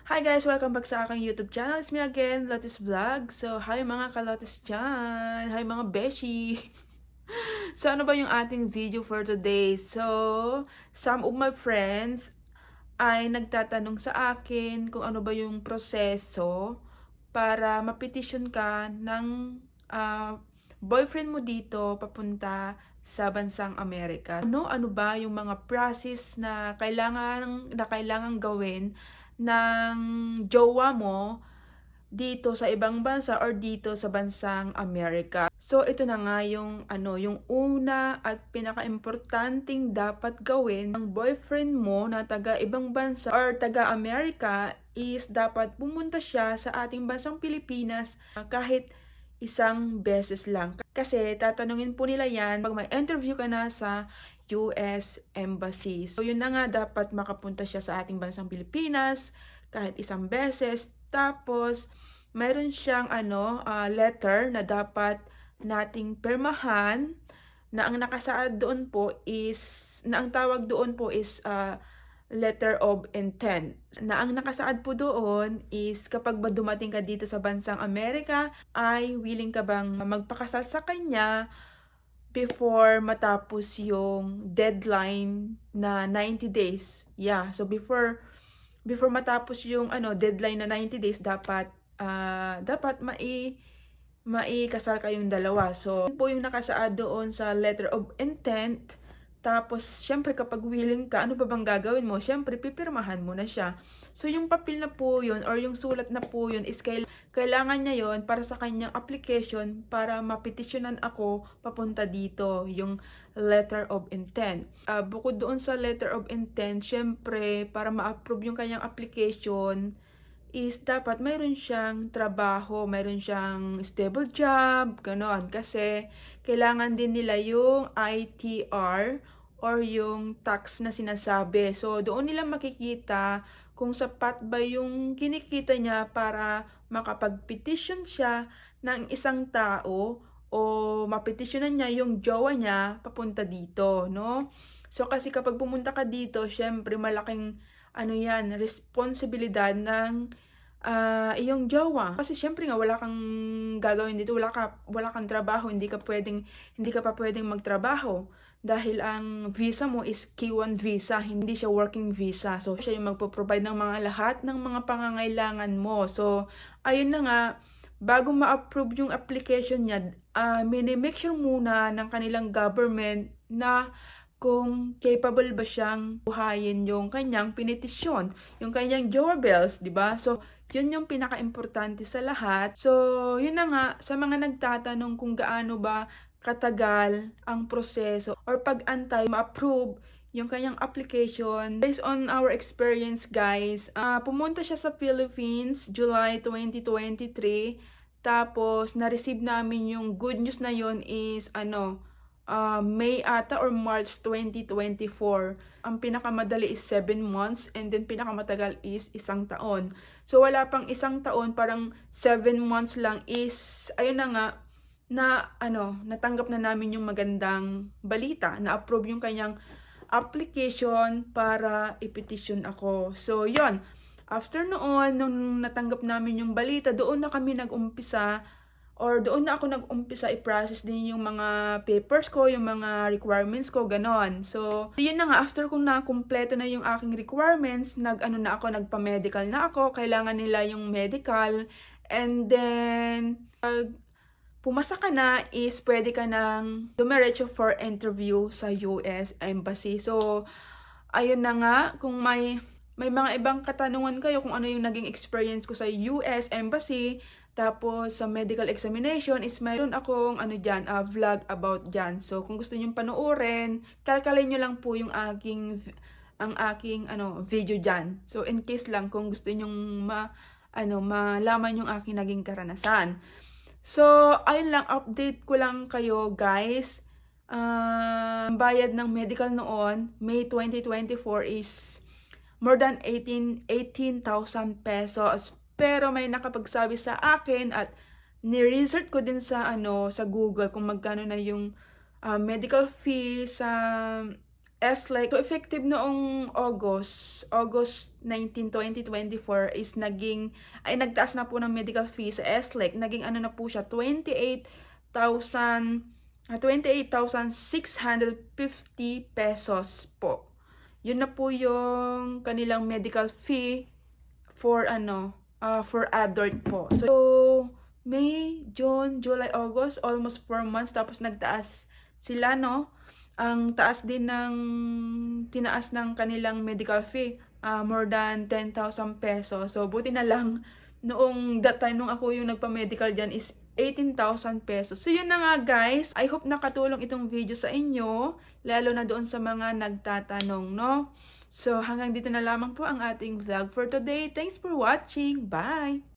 Hi guys! Welcome back sa aking YouTube channel. It's me again, Lotus Vlog. So, hi mga kalotes dyan! Hi mga beshi! So, ano ba yung ating video for today? So, some of my friends ay nagtatanong sa akin kung ano ba yung proseso para mapetisyon ka ng boyfriend mo dito papunta sa bansang Amerika. Ano ba yung mga process na kailangan gawin ng jowa mo dito sa ibang bansa or dito sa bansang Amerika. So ito na nga yung una at pinakaimportanting dapat gawin ng boyfriend mo na taga ibang bansa or taga Amerika is dapat pumunta siya sa ating bansang Pilipinas kahit isang beses lang. Kasi tatanungin po nila yan pag may interview ka na sa US Embassy. So yun na nga, dapat makapunta siya sa ating bansang Pilipinas kahit isang beses. Tapos mayroon siyang letter na dapat nating permahan na ang nakasaad doon po is ang tawag doon po is letter of intent. Na ang nakasaad po doon is kapag ba dumating ka dito sa bansang Amerika, ay willing ka bang magpakasal sa kanya before matapos yung deadline na 90 days. Yeah, so before matapos yung deadline na 90 days, dapat maikasal kayong dalawa. So, yun po yung nakasaad doon sa letter of intent. Tapos, syempre kapag willing ka, ano ba bang gagawin mo? Syempre, pipirmahan mo na siya. So, yung papel na po yun or yung sulat na po yun is kailangan niya yon para sa kanyang application para mapetisyonan ako papunta dito, yung letter of intent. Bukod doon sa letter of intent, syempre, para ma-approve yung kanyang application, is dapat mayroon siyang trabaho, mayroon siyang stable job, gano'n. Kasi kailangan din nila yung ITR or yung tax na sinasabi. So, doon nila makikita kung sapat ba yung kinikita niya para makapag-petition siya ng isang tao o mapetisyonan niya yung jowa niya papunta dito, no? So, kasi kapag pumunta ka dito, syempre malaking responsibilidad ng iyong jowa. Kasi syempre nga wala kang gagawin dito, wala kang trabaho, hindi ka pa pwedeng magtrabaho dahil ang visa mo is K1 visa, hindi siya working visa. So siya yung magpo-provide ng mga lahat ng mga pangangailangan mo. So ayun na nga, bago ma-approve yung application niya, mini-make sure muna ng kanilang government na kung capable ba siyang buhayin yung kanyang pinitisyon, yung kanyang jowa bills, di ba? So, yun yung pinaka-importante sa lahat. So, yun na nga, sa mga nagtatanong kung gaano ba katagal ang proseso or pag-antay ma-approve yung kanyang application. Based on our experience, guys, pumunta siya sa Philippines July 2023. Tapos, na-receive namin yung good news na yun is May ata or March 2024. Ang pinakamadali is 7 months and then pinakamatagal is 1 taon. So wala pang 1 taon, parang 7 months lang is ayun na nga na natanggap na namin yung magandang balita na approve yung kanyang application para i-petition ako. So yon, after noon nung natanggap namin yung balita, doon na kami nag-umpisa or doon na ako nag-umpisa i-process din yung mga papers ko, yung mga requirements ko, ganon. So, yun na nga, after kong na-kumpleto na yung aking requirements, nagpa-medical na ako, kailangan nila yung medical, and then, pag pumasa ka na is pwede ka nang dumiretso for interview sa US Embassy. So, ayun na nga, kung may mga ibang katanungan kayo kung ano yung naging experience ko sa US Embassy, tapos sa medical examination is mayroon akong vlog about dyan. So kung gusto niyo panoorin, kalkalin niyo lang po yung aking video dyan. So in case lang kung gusto niyo malaman yung aking naging karanasan. So ayun lang, update ko lang kayo, guys. Bayad ng medical noon, May 2024 is more than 18,000 pesos. Pero may nakapagsabi sa akin at ni-research ko din sa Google kung magkano na yung medical fee sa S-Lake. So, effective noong August 19, 2024 is nagtaas na po ng medical fee sa S-Lake. Naging ano na po siya, 28,650 pesos po. Yun na po yung kanilang medical fee for for adult po. So, May, June, July, August, almost 4 months, tapos nagtaas sila, no? Ang taas din tinaas ng kanilang medical fee, more than 10,000 pesos. So, buti na lang, noong that time, nung ako yung nagpa-medical dyan is 18,000 pesos. So, yun na nga guys. I hope nakatulong itong video sa inyo, lalo na doon sa mga nagtatanong, no? So, hanggang dito na lamang po ang ating vlog for today. Thanks for watching. Bye!